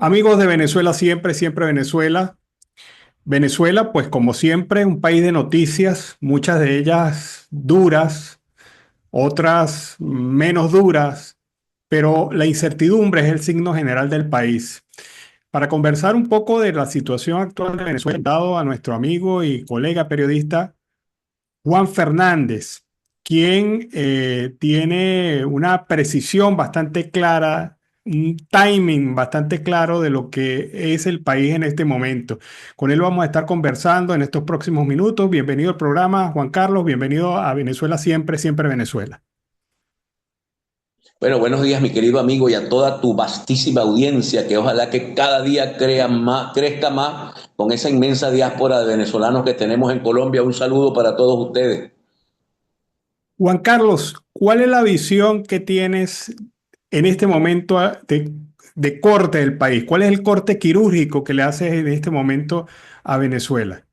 Amigos de Venezuela siempre, siempre Venezuela. Venezuela, pues como siempre, un país de noticias, muchas de ellas duras, otras menos duras, pero la incertidumbre es el signo general del país. Para conversar un poco de la situación actual de Venezuela, dado a nuestro amigo y colega periodista Juan Fernández, quien tiene una precisión bastante clara, un timing bastante claro de lo que es el país en este momento. Con él vamos a estar conversando en estos próximos minutos. Bienvenido al programa, Juan Carlos. Bienvenido a Venezuela siempre, siempre Venezuela. Bueno, buenos días, mi querido amigo, y a toda tu vastísima audiencia, que ojalá que cada día crezca más con esa inmensa diáspora de venezolanos que tenemos en Colombia. Un saludo para todos ustedes. Juan Carlos, ¿cuál es la visión que tienes en este momento de corte del país? ¿Cuál es el corte quirúrgico que le haces en este momento a Venezuela?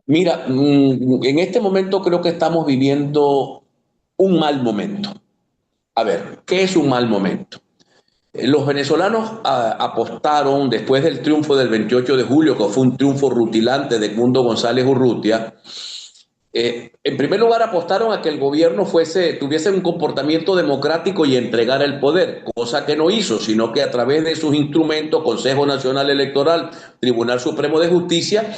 Mira, en este momento creo que estamos viviendo un mal momento. A ver, ¿qué es un mal momento? Los venezolanos apostaron después del triunfo del 28 de julio, que fue un triunfo rutilante de Edmundo González Urrutia. En primer lugar, apostaron a que el gobierno tuviese un comportamiento democrático y entregara el poder, cosa que no hizo, sino que a través de sus instrumentos, Consejo Nacional Electoral, Tribunal Supremo de Justicia,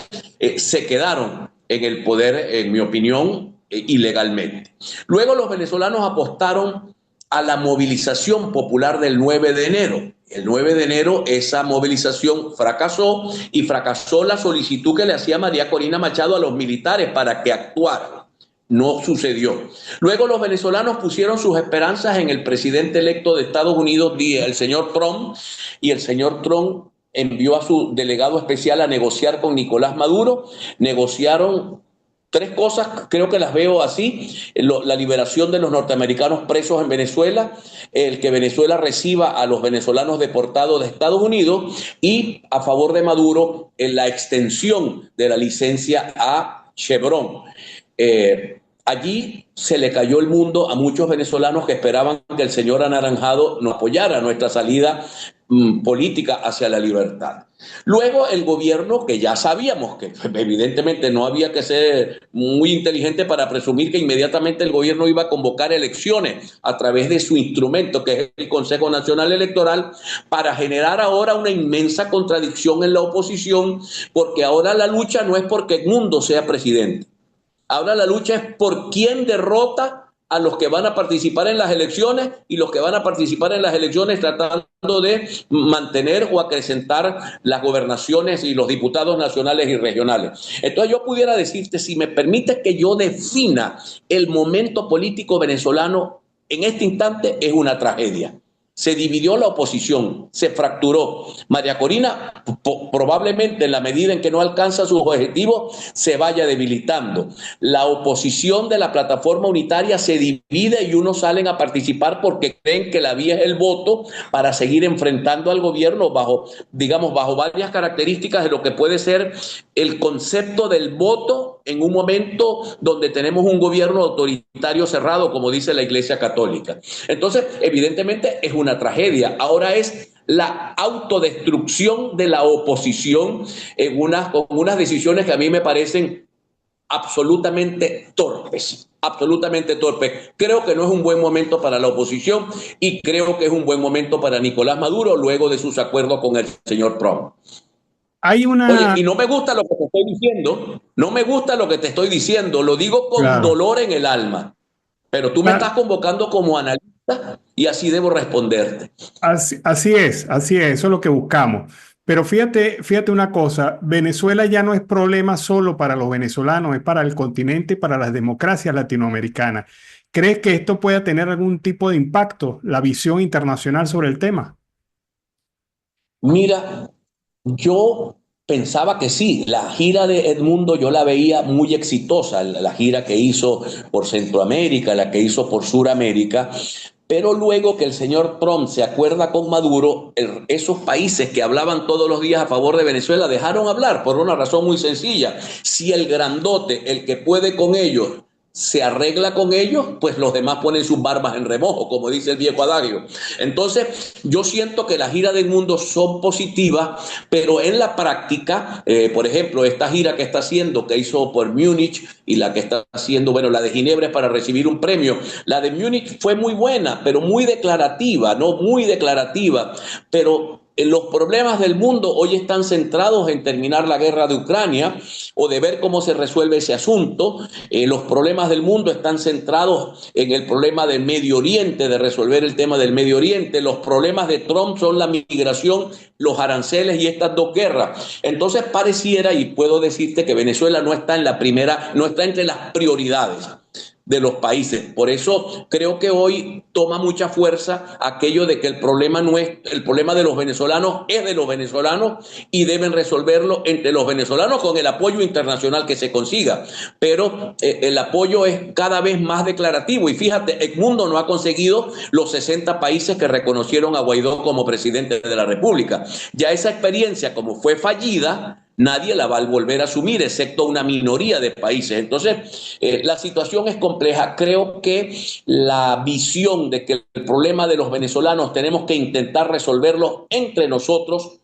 se quedaron en el poder, en mi opinión, ilegalmente. Luego los venezolanos apostaron a la movilización popular del 9 de enero. El 9 de enero esa movilización fracasó y fracasó la solicitud que le hacía María Corina Machado a los militares para que actuaran. No sucedió. Luego los venezolanos pusieron sus esperanzas en el presidente electo de Estados Unidos, el señor Trump, y el señor Trump envió a su delegado especial a negociar con Nicolás Maduro. Negociaron tres cosas, creo que las veo así: la liberación de los norteamericanos presos en Venezuela, el que Venezuela reciba a los venezolanos deportados de Estados Unidos, y a favor de Maduro en la extensión de la licencia a Chevron. Allí se le cayó el mundo a muchos venezolanos que esperaban que el señor Anaranjado nos apoyara nuestra salida política hacia la libertad. Luego el gobierno, que ya sabíamos que evidentemente no había que ser muy inteligente para presumir que inmediatamente el gobierno iba a convocar elecciones a través de su instrumento, que es el Consejo Nacional Electoral, para generar ahora una inmensa contradicción en la oposición, porque ahora la lucha no es porque Edmundo sea presidente. Ahora la lucha es por quién derrota a los que van a participar en las elecciones, y los que van a participar en las elecciones tratando de mantener o acrecentar las gobernaciones y los diputados nacionales y regionales. Entonces yo pudiera decirte, si me permites que yo defina el momento político venezolano en este instante, es una tragedia. Se dividió la oposición, se fracturó. María Corina probablemente, en la medida en que no alcanza sus objetivos, se vaya debilitando. La oposición de la plataforma unitaria se divide y unos salen a participar porque creen que la vía es el voto para seguir enfrentando al gobierno bajo, digamos, bajo varias características de lo que puede ser el concepto del voto en un momento donde tenemos un gobierno autoritario cerrado, como dice la Iglesia Católica. Entonces, evidentemente es una tragedia. Ahora es la autodestrucción de la oposición con unas decisiones que a mí me parecen absolutamente torpes, absolutamente torpes. Creo que no es un buen momento para la oposición, y creo que es un buen momento para Nicolás Maduro luego de sus acuerdos con el señor Trump. Hay Oye, una, y no me gusta lo que te estoy diciendo, no me gusta lo que te estoy diciendo, lo digo con claro, dolor en el alma, pero tú me estás convocando como analista y así debo responderte. así es, eso es lo que buscamos. Pero fíjate una cosa, Venezuela ya no es problema solo para los venezolanos, es para el continente y para las democracias latinoamericanas. ¿Crees que esto pueda tener algún tipo de impacto, la visión internacional sobre el tema? Mira, yo pensaba que sí, la gira de Edmundo yo la veía muy exitosa, la gira que hizo por Centroamérica, la que hizo por Suramérica, pero luego que el señor Trump se acuerda con Maduro, esos países que hablaban todos los días a favor de Venezuela dejaron hablar por una razón muy sencilla. Si el grandote, el que puede con ellos, se arregla con ellos, pues los demás ponen sus barbas en remojo, como dice el viejo adagio. Entonces, yo siento que las giras del mundo son positivas, pero en la práctica, por ejemplo, esta gira que está haciendo, que hizo por Múnich, y la que está haciendo, bueno, la de Ginebra es para recibir un premio. La de Múnich fue muy buena, pero muy declarativa, ¿no? Muy declarativa, pero los problemas del mundo hoy están centrados en terminar la guerra de Ucrania o de ver cómo se resuelve ese asunto. Los problemas del mundo están centrados en el problema del Medio Oriente, de resolver el tema del Medio Oriente. Los problemas de Trump son la migración, los aranceles y estas dos guerras. Entonces pareciera, y puedo decirte que Venezuela no está en la primera, no está entre las prioridades de los países. Por eso creo que hoy toma mucha fuerza aquello de que el problema no es el problema de los venezolanos, es de los venezolanos y deben resolverlo entre los venezolanos con el apoyo internacional que se consiga. Pero el apoyo es cada vez más declarativo y fíjate, Edmundo no ha conseguido los 60 países que reconocieron a Guaidó como presidente de la República. Ya esa experiencia, como fue fallida, nadie la va a volver a asumir, excepto una minoría de países. Entonces, la situación es compleja. Creo que la visión de que el problema de los venezolanos tenemos que intentar resolverlo entre nosotros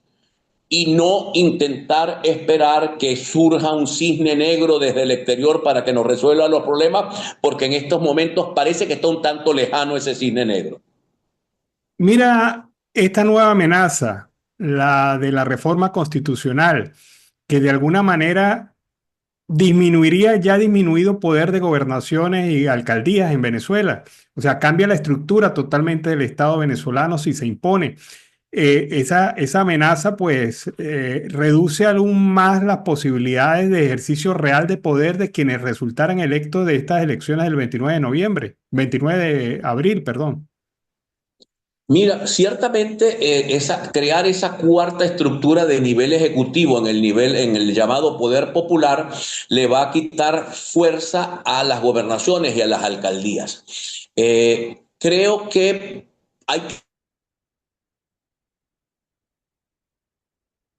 y no intentar esperar que surja un cisne negro desde el exterior para que nos resuelva los problemas, porque en estos momentos parece que está un tanto lejano ese cisne negro. Mira esta nueva amenaza, la de la reforma constitucional, que de alguna manera disminuiría ya disminuido poder de gobernaciones y alcaldías en Venezuela. O sea, cambia la estructura totalmente del Estado venezolano si se impone. Esa amenaza pues reduce aún más las posibilidades de ejercicio real de poder de quienes resultaran electos de estas elecciones del 29 de noviembre, 29 de abril, perdón. Mira, ciertamente crear esa cuarta estructura de nivel ejecutivo en el llamado poder popular, le va a quitar fuerza a las gobernaciones y a las alcaldías. Creo que hay que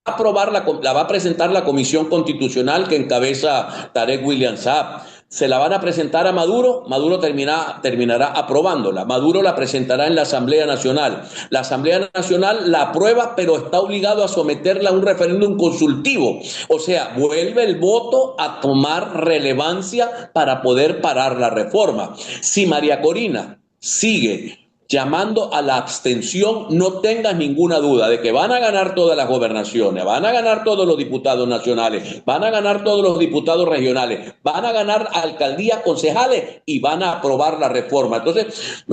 aprobar la va a presentar la Comisión Constitucional que encabeza Tarek William Saab. Se la van a presentar a Maduro, Maduro terminará aprobándola. Maduro la presentará en la Asamblea Nacional. La Asamblea Nacional la aprueba, pero está obligado a someterla a un referéndum consultivo. O sea, vuelve el voto a tomar relevancia para poder parar la reforma. Si María Corina sigue llamando a la abstención, no tengas ninguna duda de que van a ganar todas las gobernaciones, van a ganar todos los diputados nacionales, van a ganar todos los diputados regionales, van a ganar alcaldías, concejales y van a aprobar la reforma. Entonces,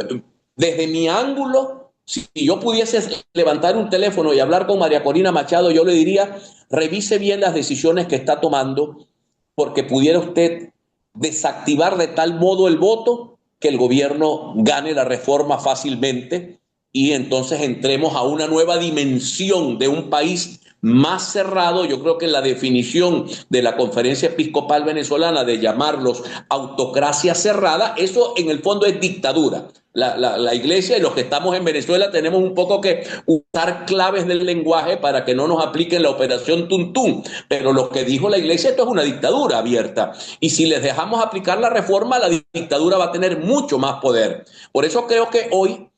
desde mi ángulo, si yo pudiese levantar un teléfono y hablar con María Corina Machado, yo le diría, revise bien las decisiones que está tomando, porque pudiera usted desactivar de tal modo el voto que el gobierno gane la reforma fácilmente y entonces entremos a una nueva dimensión de un país más cerrado. Yo creo que la definición de la Conferencia Episcopal Venezolana de llamarlos autocracia cerrada, eso en el fondo es dictadura. La iglesia y los que estamos en Venezuela tenemos un poco que usar claves del lenguaje para que no nos apliquen la operación Tuntún. Pero lo que dijo la iglesia, esto es una dictadura abierta. Y si les dejamos aplicar la reforma, la dictadura va a tener mucho más poder. Por eso creo que hoy,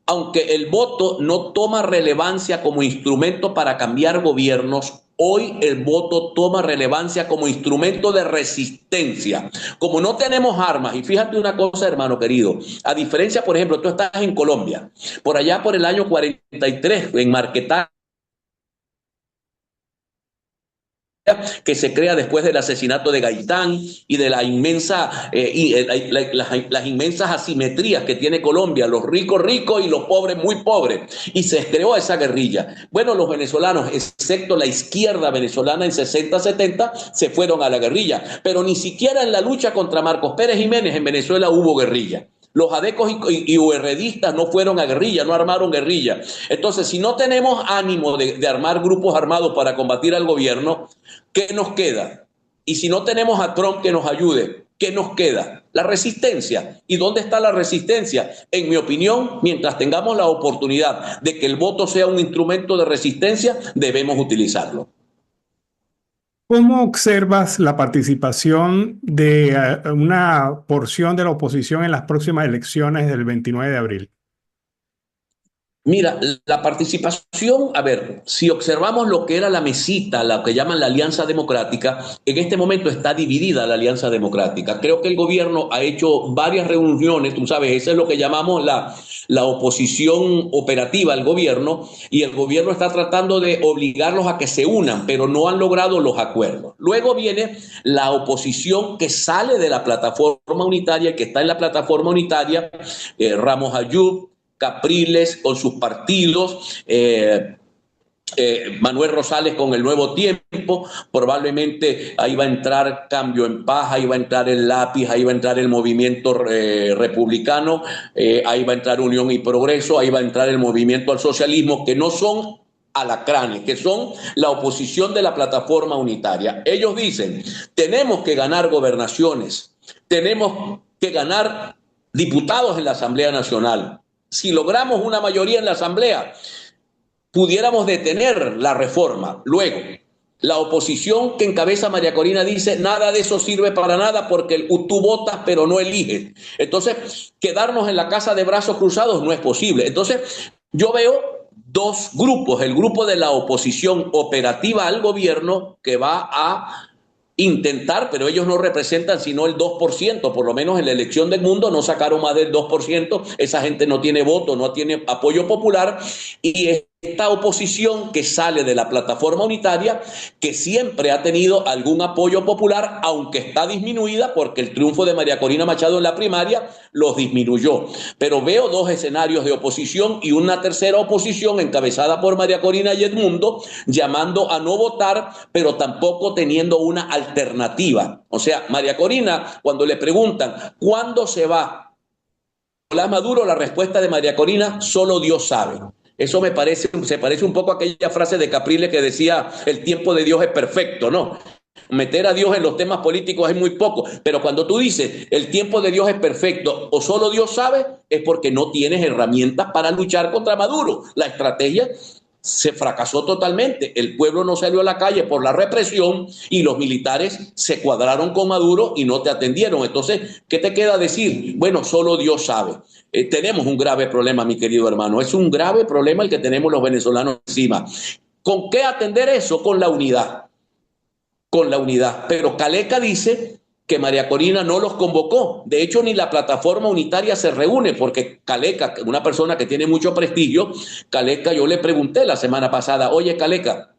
aunque el voto no toma relevancia como instrumento para cambiar gobiernos, hoy el voto toma relevancia como instrumento de resistencia. Como no tenemos armas, y fíjate una cosa, hermano querido, a diferencia, por ejemplo, tú estás en Colombia, por allá por el año 43, en Marquetá, que se crea después del asesinato de Gaitán y de la inmensa, las inmensas asimetrías que tiene Colombia, los ricos ricos y los pobres muy pobres, y se creó esa guerrilla. Bueno, los venezolanos, excepto la izquierda venezolana en 60-70, se fueron a la guerrilla, pero ni siquiera en la lucha contra Marcos Pérez Jiménez en Venezuela hubo guerrilla. Los adecos y URDistas no fueron a guerrilla, no armaron guerrilla. Entonces, si no tenemos ánimo de armar grupos armados para combatir al gobierno, ¿qué nos queda? Y si no tenemos a Trump que nos ayude, ¿qué nos queda? La resistencia. ¿Y dónde está la resistencia? En mi opinión, mientras tengamos la oportunidad de que el voto sea un instrumento de resistencia, debemos utilizarlo. ¿Cómo observas la participación de una porción de la oposición en las próximas elecciones del 29 de abril? Mira, la participación, a ver, si observamos lo que era la mesita, lo que llaman la Alianza Democrática, en este momento está dividida la Alianza Democrática. Creo que el gobierno ha hecho varias reuniones, tú sabes, eso es lo que llamamos la oposición operativa al gobierno, y el gobierno está tratando de obligarlos a que se unan, pero no han logrado los acuerdos. Luego viene la oposición que sale de la plataforma unitaria, que está en la plataforma unitaria, Ramos Ayub, Capriles con sus partidos, Manuel Rosales con el Nuevo Tiempo, probablemente ahí va a entrar Cambio en Paz, ahí va a entrar el Lápiz, ahí va a entrar el Movimiento Republicano, ahí va a entrar Unión y Progreso, ahí va a entrar el Movimiento al Socialismo, que no son alacranes, que son la oposición de la plataforma unitaria. Ellos dicen, tenemos que ganar gobernaciones, tenemos que ganar diputados en la Asamblea Nacional. Si logramos una mayoría en la Asamblea, pudiéramos detener la reforma. Luego, la oposición que encabeza María Corina dice, nada de eso sirve para nada porque tú votas pero no eliges. Entonces, quedarnos en la casa de brazos cruzados no es posible. Entonces, yo veo dos grupos, el grupo de la oposición operativa al gobierno que va a intentar, pero ellos no representan sino el 2%, por lo menos en la elección del mundo no sacaron más del 2%, esa gente no tiene voto, no tiene apoyo popular, y esta oposición que sale de la plataforma unitaria, que siempre ha tenido algún apoyo popular, aunque está disminuida porque el triunfo de María Corina Machado en la primaria los disminuyó. Pero veo dos escenarios de oposición y una tercera oposición encabezada por María Corina y Edmundo, llamando a no votar, pero tampoco teniendo una alternativa. O sea, María Corina, cuando le preguntan ¿cuándo se va Nicolás Maduro? La respuesta de María Corina, solo Dios sabe. Eso se parece un poco a aquella frase de Capriles que decía, el tiempo de Dios es perfecto, ¿no? Meter a Dios en los temas políticos es muy poco, pero cuando tú dices el tiempo de Dios es perfecto o solo Dios sabe, es porque no tienes herramientas para luchar contra Maduro. La estrategia se fracasó totalmente. El pueblo no salió a la calle por la represión y los militares se cuadraron con Maduro y no te atendieron. Entonces, ¿qué te queda decir? Bueno, solo Dios sabe. Tenemos un grave problema, mi querido hermano. Es un grave problema el que tenemos los venezolanos encima. ¿Con qué atender eso? Con la unidad. Con la unidad. Pero Caleca dice que María Corina no los convocó. De hecho, ni la plataforma unitaria se reúne, porque Caleca, una persona que tiene mucho prestigio, Caleca, yo le pregunté la semana pasada, oye Caleca,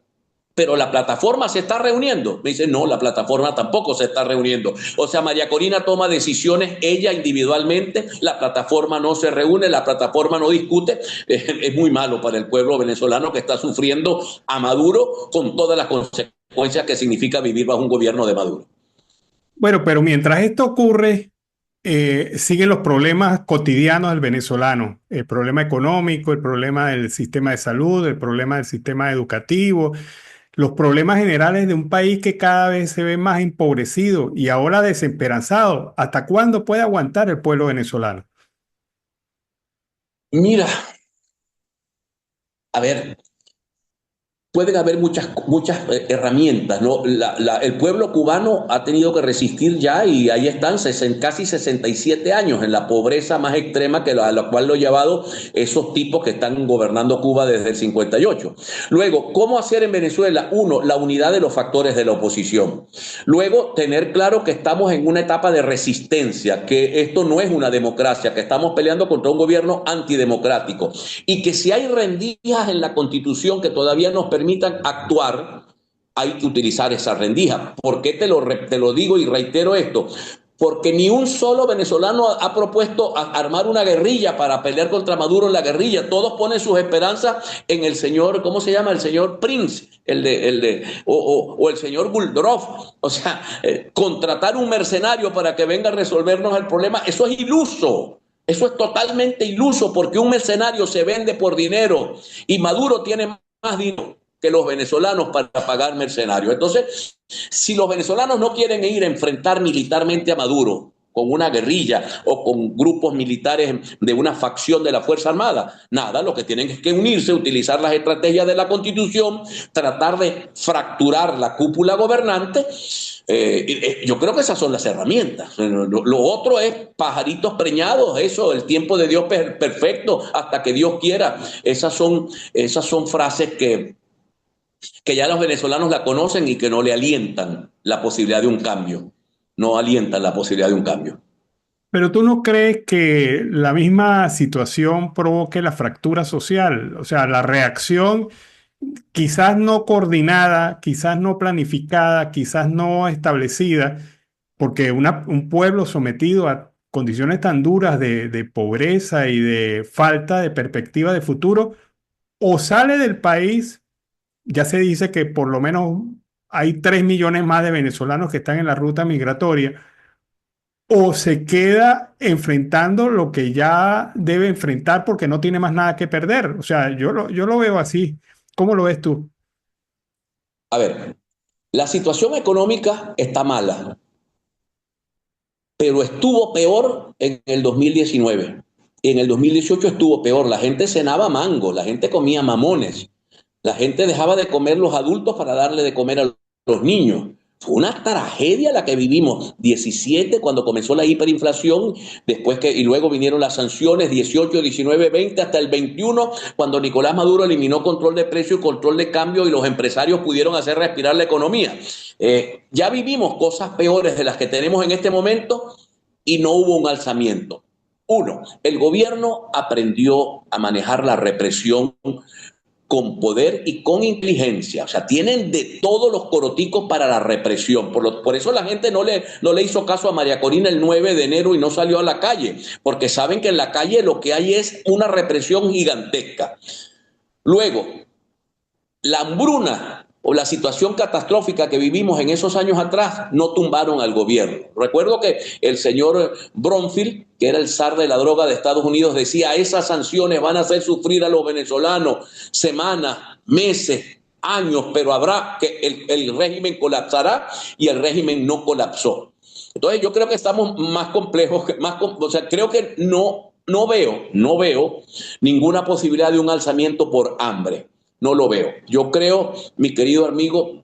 pero la plataforma se está reuniendo. Me dice, no, la plataforma tampoco se está reuniendo. O sea, María Corina toma decisiones ella individualmente, la plataforma no se reúne, la plataforma no discute. Es muy malo para el pueblo venezolano que está sufriendo a Maduro con todas las consecuencias que significa vivir bajo un gobierno de Maduro. Bueno, pero mientras esto ocurre, siguen los problemas cotidianos del venezolano, el problema económico, el problema del sistema de salud, el problema del sistema educativo, los problemas generales de un país que cada vez se ve más empobrecido y ahora desesperanzado. ¿Hasta cuándo puede aguantar el pueblo venezolano? Mira, a ver, pueden haber muchas herramientas, ¿no? El pueblo cubano ha tenido que resistir ya y ahí están casi 67 años en la pobreza más extrema a la cual lo han llevado esos tipos que están gobernando Cuba desde el 58. Luego, ¿cómo hacer en Venezuela? Uno, la unidad de los factores de la oposición. Luego, tener claro que estamos en una etapa de resistencia, que esto no es una democracia, que estamos peleando contra un gobierno antidemocrático y que si hay rendijas en la Constitución que todavía nos permitan actuar, hay que utilizar esa rendija. ¿Por qué te lo digo y reitero esto? Porque ni un solo venezolano ha propuesto armar una guerrilla para pelear contra Maduro en la guerrilla. Todos ponen sus esperanzas en el señor, ¿cómo se llama? El señor Prince, o el señor Guldrov. O sea, contratar un mercenario para que venga a resolvernos el problema, eso es iluso. Eso es totalmente iluso porque un mercenario se vende por dinero y Maduro tiene más dinero que los venezolanos para pagar mercenarios. Entonces, si los venezolanos no quieren ir a enfrentar militarmente a Maduro, con una guerrilla o con grupos militares de una facción de la Fuerza Armada. Nada, lo que tienen es que unirse, utilizar las estrategias de la Constitución, tratar de fracturar la cúpula gobernante. Yo creo que esas son las herramientas. Lo otro es pajaritos preñados, eso, el tiempo de Dios perfecto, hasta que Dios quiera. Esas son frases que ya los venezolanos la conocen y que no le alientan la posibilidad de un cambio. No alientan la posibilidad de un cambio. Pero ¿tú no crees que la misma situación provoque la fractura social? O sea, la reacción quizás no coordinada, quizás no planificada, quizás no establecida, porque un pueblo sometido a condiciones tan duras de pobreza y de falta de perspectiva de futuro, o sale del país. Ya se dice que por lo menos hay 3 millones más de venezolanos que están en la ruta migratoria, o se queda enfrentando lo que ya debe enfrentar porque no tiene más nada que perder. O sea, yo lo veo así. ¿Cómo lo ves tú? A ver, la situación económica está mala, pero estuvo peor en el 2019. En el 2018 estuvo peor. La gente cenaba mango, la gente comía mamones, la gente dejaba de comer los adultos para darle de comer a los niños. Fue una tragedia la que vivimos. 17 cuando comenzó la hiperinflación, y luego vinieron las sanciones, 18, 19, 20, hasta el 21, cuando Nicolás Maduro eliminó control de precio y control de cambio y los empresarios pudieron hacer respirar la economía. Ya vivimos cosas peores de las que tenemos en este momento y no hubo un alzamiento. Uno, el gobierno aprendió a manejar la represión con poder y con inteligencia. O sea, tienen de todos los coroticos para la represión. Por eso la gente no le hizo caso a María Corina el 9 de enero y no salió a la calle, porque saben que en la calle lo que hay es una represión gigantesca. Luego, la hambruna o la situación catastrófica que vivimos en esos años atrás no tumbaron al gobierno. Recuerdo que el señor Bromfield, que era el zar de la droga de Estados Unidos, decía: esas sanciones van a hacer sufrir a los venezolanos semanas, meses, años, pero habrá que el régimen colapsará, y el régimen no colapsó. Entonces yo creo que estamos más complejos, o sea, creo que no veo ninguna posibilidad de un alzamiento por hambre. No lo veo. Yo creo, mi querido amigo,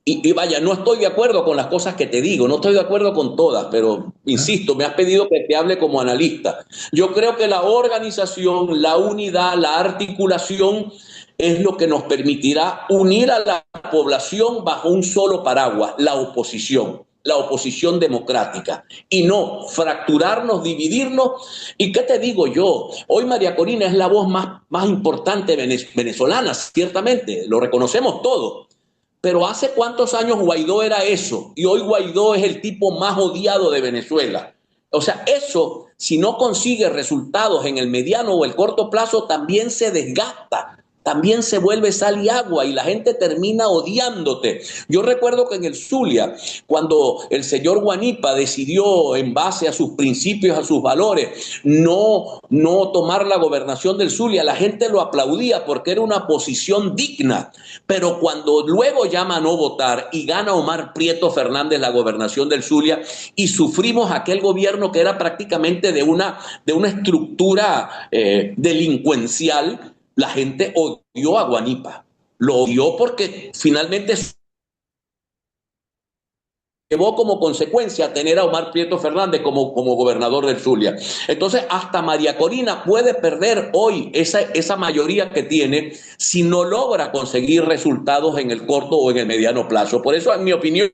y vaya, no estoy de acuerdo con las cosas que te digo, no estoy de acuerdo con todas, pero insisto, me has pedido que te hable como analista. Yo creo que la organización, la unidad, la articulación es lo que nos permitirá unir a la población bajo un solo paraguas: la oposición democrática, y no fracturarnos, dividirnos. ¿Y qué te digo yo? Hoy María Corina es la voz más importante venezolana, ciertamente, lo reconocemos todos. Pero ¿hace cuántos años Guaidó era eso? Y hoy Guaidó es el tipo más odiado de Venezuela. O sea, eso, si no consigue resultados en el mediano o el corto plazo, también se desgasta, también se vuelve sal y agua, y la gente termina odiándote. Yo recuerdo que en el Zulia, cuando el señor Guanipa decidió, en base a sus principios, a sus valores, no tomar la gobernación del Zulia, la gente lo aplaudía porque era una posición digna. Pero cuando luego llama a no votar y gana Omar Prieto Fernández la gobernación del Zulia, y sufrimos aquel gobierno que era prácticamente de una estructura delincuencial, la gente odió a Guanipa. Lo odió porque finalmente llevó como consecuencia a tener a Omar Prieto Fernández como gobernador del Zulia. Entonces, hasta María Corina puede perder hoy esa mayoría que tiene si no logra conseguir resultados en el corto o en el mediano plazo. Por eso, en mi opinión,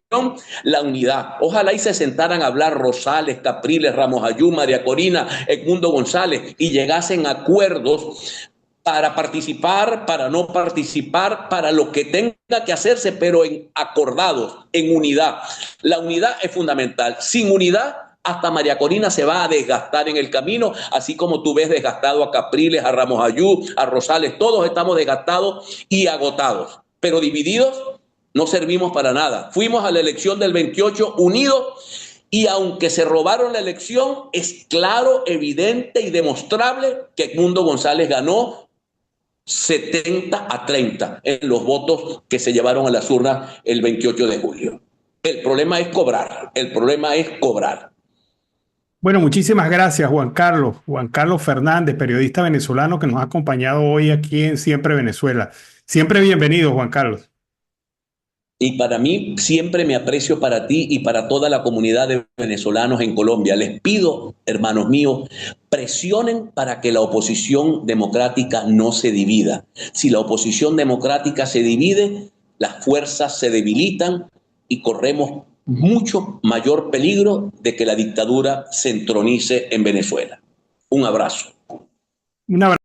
la unidad. Ojalá y se sentaran a hablar Rosales, Capriles, Ramos Ayú, María Corina, Edmundo González, y llegasen a acuerdos para participar, para no participar, para lo que tenga que hacerse, pero acordados, en unidad. La unidad es fundamental. Sin unidad, hasta María Corina se va a desgastar en el camino, así como tú ves desgastado a Capriles, a Ramos Ayú, a Rosales. Todos estamos desgastados y agotados, pero divididos no servimos para nada. Fuimos a la elección del 28 unidos, y aunque se robaron la elección, es claro, evidente y demostrable que Edmundo González ganó 70-30 en los votos que se llevaron a las urnas el 28 de julio. El problema es cobrar, el problema es cobrar. Bueno, muchísimas gracias, Juan Carlos. Juan Carlos Fernández, periodista venezolano que nos ha acompañado hoy aquí en Siempre Venezuela. Siempre bienvenido, Juan Carlos. Y para mí siempre me aprecio para ti y para toda la comunidad de venezolanos en Colombia. Les pido, hermanos míos, presionen para que la oposición democrática no se divida. Si la oposición democrática se divide, las fuerzas se debilitan y corremos mucho mayor peligro de que la dictadura se entronice en Venezuela. Un abrazo. Un abrazo.